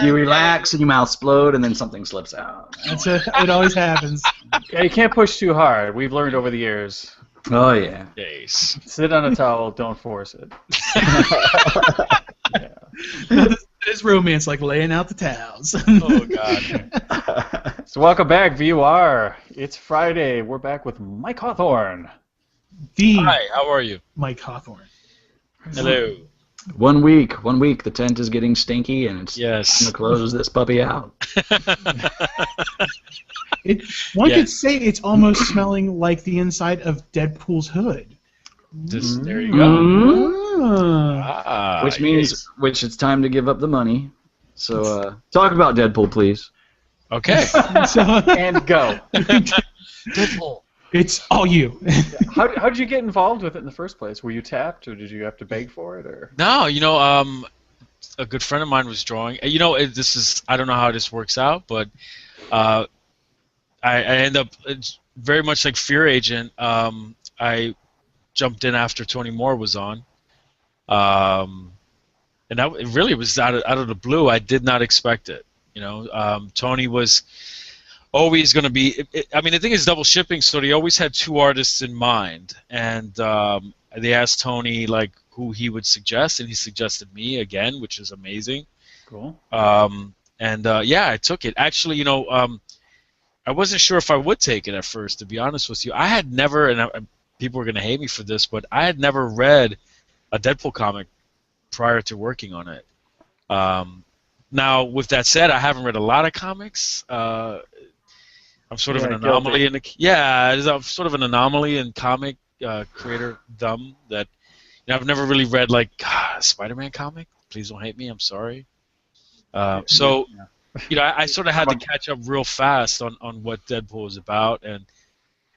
You relax and your mouth explode, and then something slips out. It always happens. Yeah, you can't push too hard. We've learned over the years. Oh yeah. Days. Sit on a towel. Don't force it. It's romance, like laying out the towels. Oh God. So welcome back, VUR. It's Friday. We're back with Mike Hawthorne. Hi, how are you? Mike Hawthorne. Hello. 1 week. The tent is getting stinky, and it's Yes. time to close this puppy out. One could say it's almost smelling like the inside of Deadpool's hood. There you go. Ah. Which means it's time to give up the money. So talk about Deadpool, please. Okay. And go. Deadpool. It's all you. How did you get involved with it in the first place? Were you tapped, or did you have to beg for it, or? No, a good friend of mine was drawing. This is, I don't know how this works out, but I end up, it's very much like Fear Agent. I jumped in after Tony Moore was on, and it really was out of the blue. I did not expect it. Tony was always going to be. The thing is double shipping, so they always had two artists in mind, and they asked Tony who he would suggest, and he suggested me again, which is amazing. Cool. I took it. Actually, I wasn't sure if I would take it at first, to be honest with you. I had never, and people are going to hate me for this, but I had never read a Deadpool comic prior to working on it. Now, with that said, I haven't read a lot of comics. I'm sort of an anomaly I'm sort of an anomaly in comic creator-dom that I've never really read a Spider-Man comic. Please don't hate me. I'm sorry. I sort of had to catch up real fast on what Deadpool is about,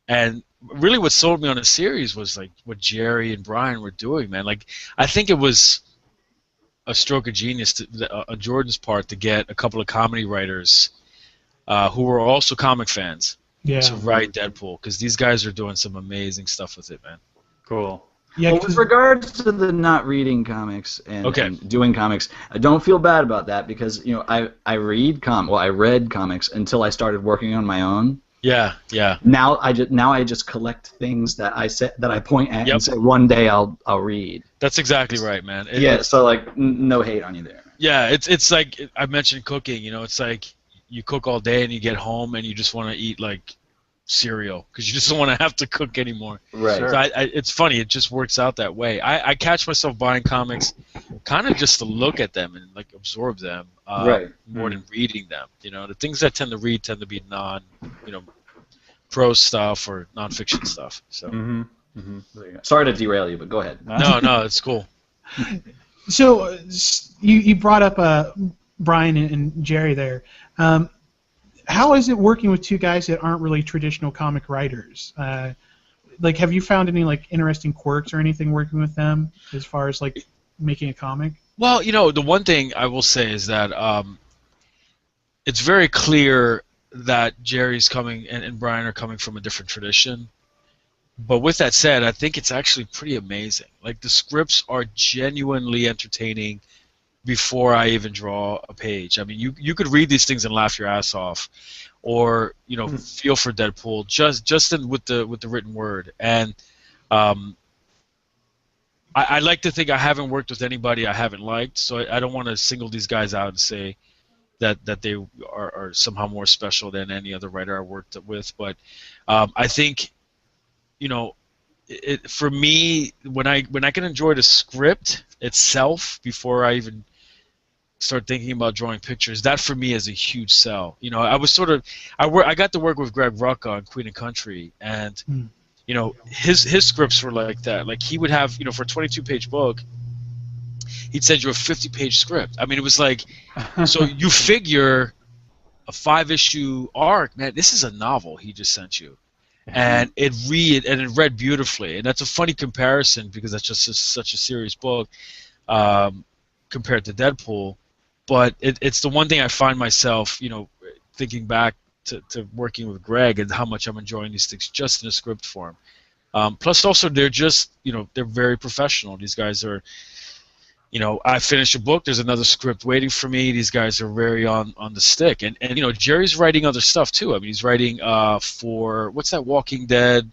and really what sold me on the series was what Gerry and Brian were doing, man. I think it was a stroke of genius on Jordan's part to get a couple of comedy writers who were also comic fans to write Deadpool, because these guys are doing some amazing stuff with it, man. Cool. Yeah, with regards to the not reading comics and doing comics, I don't feel bad about that because I read I read comics until I started working on my own. Yeah. Now I just collect things that I point at and say one day I'll read. That's exactly right, man. So no hate on you there. Yeah, it's like I mentioned cooking. It's like you cook all day and you get home and you just want to eat cereal because you just don't want to have to cook anymore. Right. Sure. So it's funny. It just works out that way. I catch myself buying comics kind of just to look at them and absorb them more than reading them. The things I tend to read tend to be prose stuff or nonfiction stuff. So. Sorry to derail you, but go ahead. No, it's cool. So you brought up Brian and Gerry there. How is it working with two guys that aren't really traditional comic writers? Have you found any interesting quirks or anything working with them as far as making a comic? Well, the one thing I will say is that it's very clear that Gerry's coming and Brian are coming from a different tradition. But with that said, I think it's actually pretty amazing. The scripts are genuinely entertaining before I even draw a page. I mean, you could read these things and laugh your ass off, or feel for Deadpool with the written word. And I like to think I haven't worked with anybody I haven't liked, so I don't want to single these guys out and say that they are somehow more special than any other writer I worked with. But I think for me, when I can enjoy the script itself before I even start thinking about drawing pictures, that for me is a huge sell. I was I got to work with Greg Rucka on Queen and Country, and his scripts were like that. He would have for a 22-page book, he'd send you a 50-page script. I mean, it was so you figure a 5-issue arc, man. This is a novel he just sent you. And it read beautifully, and that's a funny comparison because that's just such a serious book compared to Deadpool. But it's the one thing I find myself, thinking back to working with Greg and how much I'm enjoying these things just in a script form. Plus, also they're just they're very professional. These guys are, I finish a book, there's another script waiting for me. These guys are very on the stick. And Gerry's writing other stuff too. I mean, he's writing for, what's that Walking Dead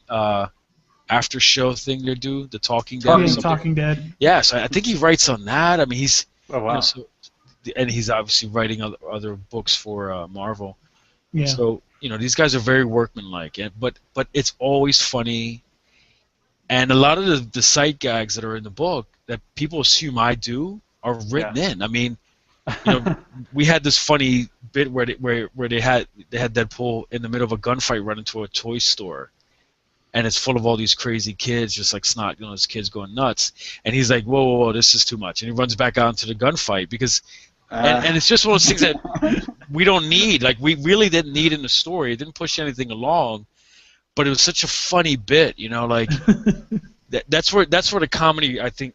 after show thing they do, the Talking Dead. Talking Dead. Yeah, so I think he writes on that. I mean, he's wow. And he's obviously writing other books for Marvel. Yeah. So these guys are very workmanlike, but it's always funny. And a lot of the sight gags that are in the book that people assume I do are written in. I mean, we had this funny bit where they had Deadpool in the middle of a gunfight run into a toy store, and it's full of all these crazy kids, just like snot, these kids going nuts. And he's like, whoa, this is too much. And he runs back out into the gunfight because, and it's just one of those things that we don't need. Like, we really didn't need in the story. It didn't push anything along, but it was such a funny bit, like that's where the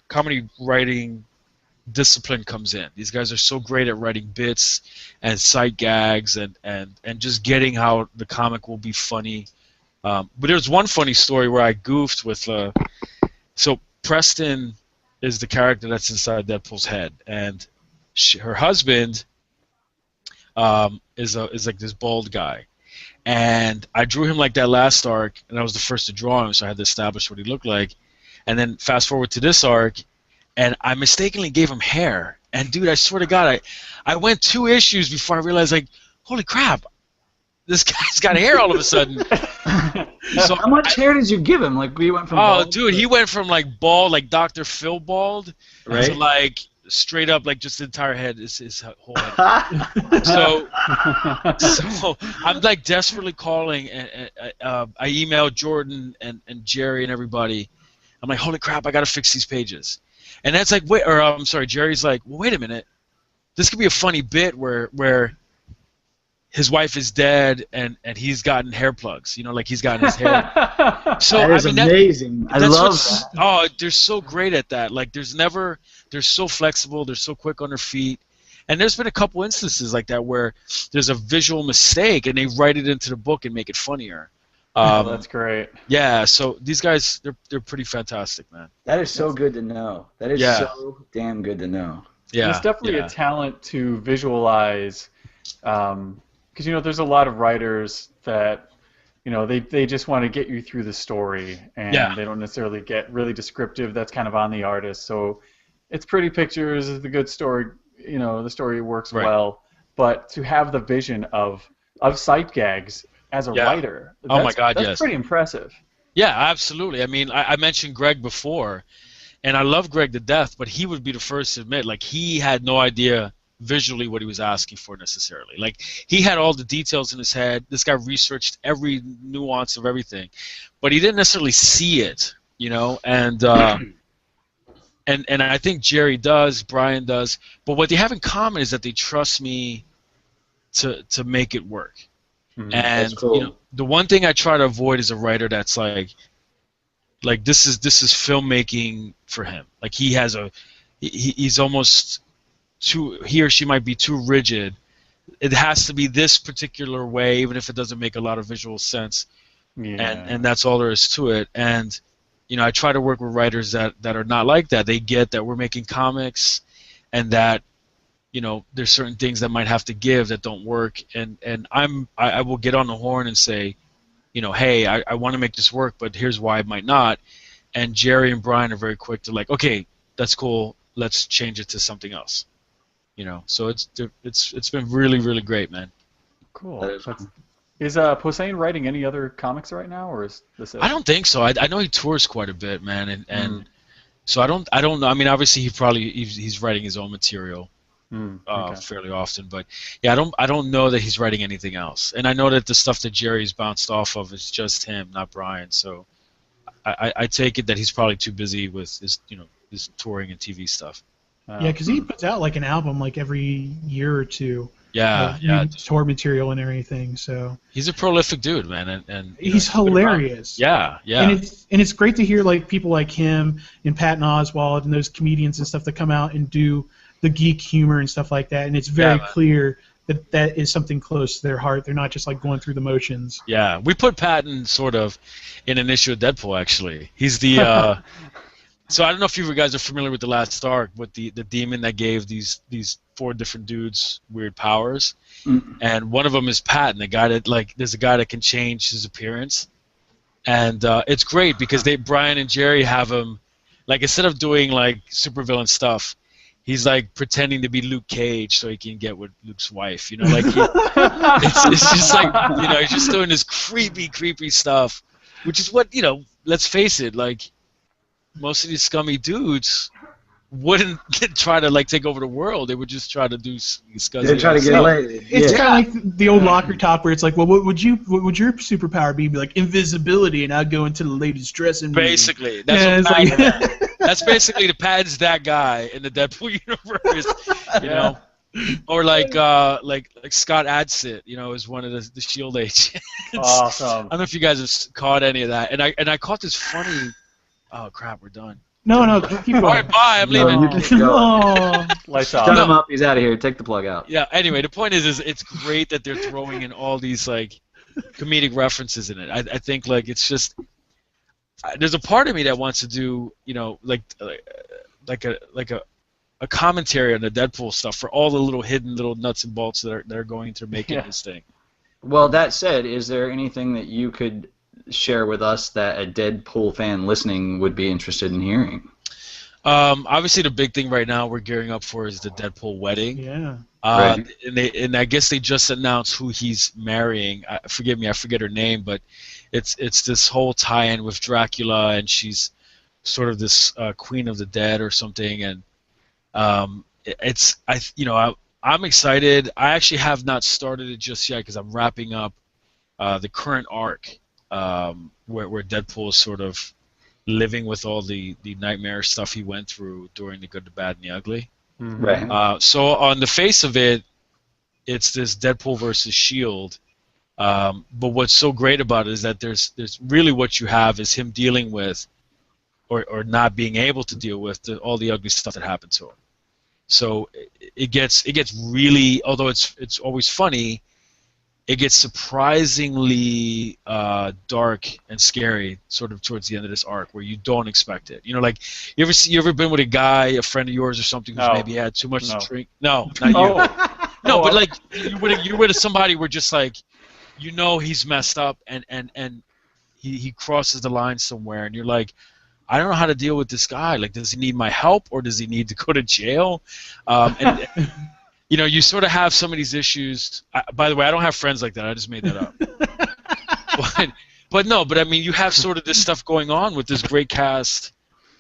comedy writing discipline comes in. These guys are so great at writing bits and sight gags and just getting how the comic will be funny. But there's one funny story where I goofed with. So Preston is the character that's inside Deadpool's head, and her husband is like this bald guy, and I drew him like that last arc, and I was the first to draw him, so I had to establish what he looked like, and then fast forward to this arc, and I mistakenly gave him hair, and dude, I swear to God, I went 2 issues before I realized, like, holy crap, this guy's got hair all of a sudden. So how much hair did you give him? Like, we went from bald dude, he went from like bald, like Dr. Phil bald, right, to like straight up, like just the entire head is his whole head. so I'm like desperately calling, and I emailed Jordan and Gerry and everybody. I'm like, holy crap, I gotta fix these pages. And that's like, I'm sorry, Jerry's like, well, wait a minute, this could be a funny bit where his wife is dead and he's gotten hair plugs, like he's gotten his hair. So that is amazing. I love that. Oh, they're so great at that. Like, they're so flexible, they're so quick on their feet. And there's been a couple instances like that where there's a visual mistake and they write it into the book and make it funnier. That's great. Yeah, so these guys, they're pretty fantastic, man. That is so good to know. That is so damn good to know. Yeah, it's definitely a talent to visualize. Because there's a lot of writers that they just want to get you through the story, and they don't necessarily get really descriptive. That's kind of on the artist. So it's pretty pictures, the good story. The story works well, but to have the vision of sight gags as a writer, that's pretty impressive. Yeah, absolutely. I mean, I mentioned Greg before, and I love Greg to death, but he would be the first to admit, like, he had no idea visually what he was asking for necessarily. Like, he had all the details in his head. This guy researched every nuance of everything, but he didn't necessarily see it, and I think Gerry does, Brian does, but what they have in common is that they trust me to make it work. And that's cool. The one thing I try to avoid is a writer that's like this is filmmaking for him. Like, he's almost he or she might be too rigid. It has to be this particular way, even if it doesn't make a lot of visual sense. Yeah. And that's all there is to it. And I try to work with writers that are not like that. They get that we're making comics, and that there's certain things that might have to give that don't work. And I will get on the horn and say, hey, I want to make this work, but here's why it might not. And Gerry and Brian are very quick to like, okay, that's cool. Let's change it to something else. So it's been really, really great, man. Cool. Is Posehn writing any other comics right now, or is this it? I don't think so. I know he tours quite a bit, man, and so I don't know. I mean, obviously he's writing his own material fairly often, but yeah, I don't know that he's writing anything else. And I know that the stuff that Gerry's bounced off of is just him, not Brian. So I take it that he's probably too busy with his touring and TV stuff. Yeah, because he puts out like an album like every year or two. Yeah, tour material and everything. So he's a prolific dude, man, and he's hilarious. Yeah. And it's great to hear like people like him and Patton Oswalt and those comedians and stuff that come out and do the geek humor and stuff like that. And it's very clear that is something close to their heart. They're not just like going through the motions. Yeah, we put Patton sort of in an issue of Deadpool. Actually, he's the So I don't know if you guys are familiar with the last arc, with the demon that gave these 4 different dudes weird powers, and one of them is Patton, the guy that there's a guy that can change his appearance, and it's great because Brian and Gerry have him, instead of doing supervillain stuff, he's pretending to be Luke Cage so he can get with Luke's wife, it's just he's just doing this creepy stuff, which is what let's face it, most of these scummy dudes wouldn't try to take over the world. They would just try to do scuzzy. They try to get laid. It's kind of like the old locker talk where it's well, what would your superpower be? Be invisibility, and I'd go into the latest dressing room. Basically, that's basically the Patton's that guy in the Deadpool universe, or like Scott Adsit, is one of the Shield agents. Awesome. I don't know if you guys have caught any of that, and I caught this funny. Oh crap, we're done. No, keep going. All right, bye. I'm leaving. You keep going. Lights off. Shut him up. He's out of here. Take the plug out. Yeah. Anyway, the point is it's great that they're throwing in all these comedic references in it. I think it's just there's a part of me that wants to do a commentary on the Deadpool stuff for all the little hidden little nuts and bolts that are going to make it this thing. Well, that said, is there anything that you could share with us that a Deadpool fan listening would be interested in hearing? Obviously, the big thing right now we're gearing up for is the Deadpool Wedding. Yeah. Right. And I guess they just announced who he's marrying. Forgive me, I forget her name, but it's this whole tie-in with Dracula, and she's sort of this queen of the dead or something. And I'm excited. I actually have not started it just yet because I'm wrapping up the current arc. Where Deadpool is sort of living with all the nightmare stuff he went through during the Good, the Bad, and the Ugly. Mm-hmm. Right. So on the face of it, it's this Deadpool versus Shield. But what's so great about it is that there's really what you have is him dealing with, or not being able to deal with all the ugly stuff that happened to him. So it gets really, although it's always funny, it gets surprisingly dark and scary sort of towards the end of this arc where you don't expect it. You ever been with a friend of yours or something who's maybe had too much to drink? No, not you. No, but you're with somebody where just he's messed up and he crosses the line somewhere and you're like, I don't know how to deal with this guy. Does he need my help or does he need to go to jail? You sort of have some of these issues. By the way, I don't have friends like that. I just made that up. but I mean, you have sort of this stuff going on with this great cast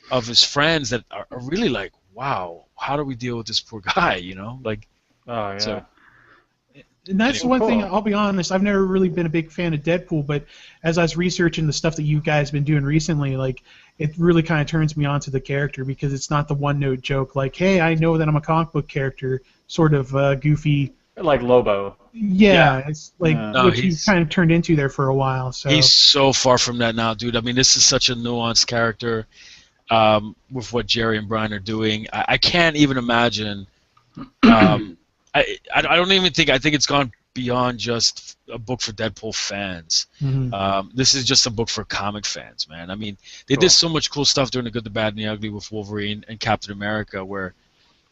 of his friends that are really wow, how do we deal with this poor guy? Oh yeah. So, and that's one thing, I'll be honest, I've never really been a big fan of Deadpool, but as I was researching the stuff that you guys have been doing recently, it really kind of turns me on to the character because it's not the one-note joke hey, I know that I'm a comic book character, sort of goofy. Like Lobo. Yeah, it's what you kind of turned into there for a while. So he's so far from that now, dude. I mean, this is such a nuanced character with what Gerry and Brian are doing. I can't even imagine... I don't even think. I think it's gone beyond just a book for Deadpool fans. Mm-hmm. This is just a book for comic fans, man. I mean, they did so much cool stuff during the Good, the Bad, and the Ugly with Wolverine and Captain America, where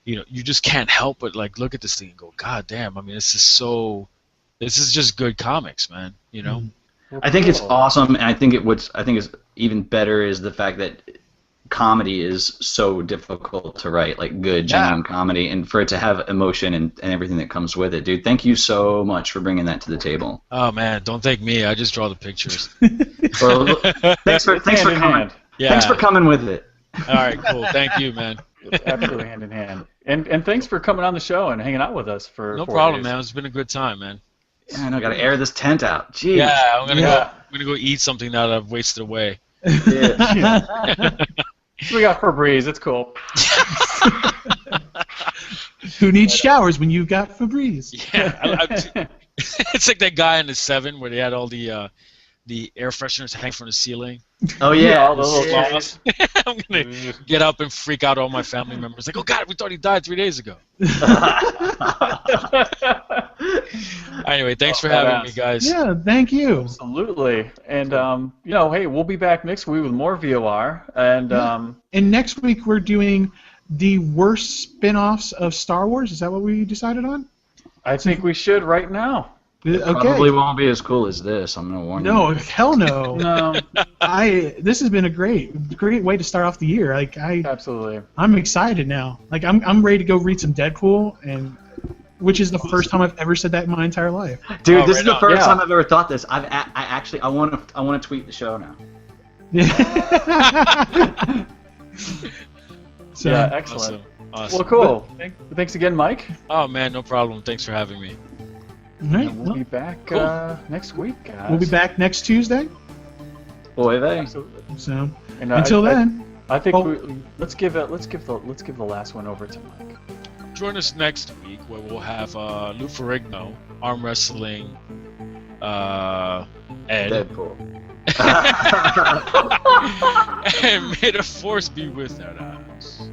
you just can't help but look at this thing and go, God damn! I mean, this is just good comics, man. Mm-hmm. I think it's awesome, and I think is even better is the fact that comedy is so difficult to write, good, genuine comedy, and for it to have emotion and everything that comes with it, dude. Thank you so much for bringing that to the table. Oh man, don't thank me. I just draw the pictures. Well, thanks for coming. Yeah. Thanks for coming with it. All right, cool. Thank you, man. Absolutely hand in hand. And thanks for coming on the show and hanging out with us for no 4 problem, days. man. It's been a good time, man. Yeah, I know. Got to air this tent out. Jeez. Yeah, I'm gonna go eat something now that I've wasted away. Yeah. We got Febreze. It's cool. Who needs showers when you've got Febreze? Yeah, it's like that guy in the Seven where they had all the the air fresheners hang from the ceiling. Oh yeah, all the little yeah. guys. I'm gonna get up and freak out all my family members. Like, oh God, we thought he died 3 days ago. Anyway, thanks for having me, guys. Yeah, thank you. Absolutely. And hey, we'll be back next week with more VOR. And And next week we're doing the worst spin-offs of Star Wars. Is that what we decided on? I think we should right now. Okay. Probably won't be as cool as this. I'm gonna warn you. No, hell no. No, This has been a great way to start off the year. Like absolutely. I'm excited now. Like I'm ready to go read some Deadpool, and which is the first time I've ever said that in my entire life. Dude, Oh, this right is the on. first Yeah. time I've ever thought this. I want to tweet the show now. So, Yeah, excellent. Awesome. Well, cool. Thanks again, Mike. Oh man, no problem. Thanks for having me. all right, And we'll be back next week, guys. we'll be back next Tuesday. Boy, they. Absolutely. So And, until then, I think Oh. let's give the last one over to Mike. Join us next week where we'll have Lou Ferrigno, arm wrestling, Ed, Deadpool. and may the force be with our eyes.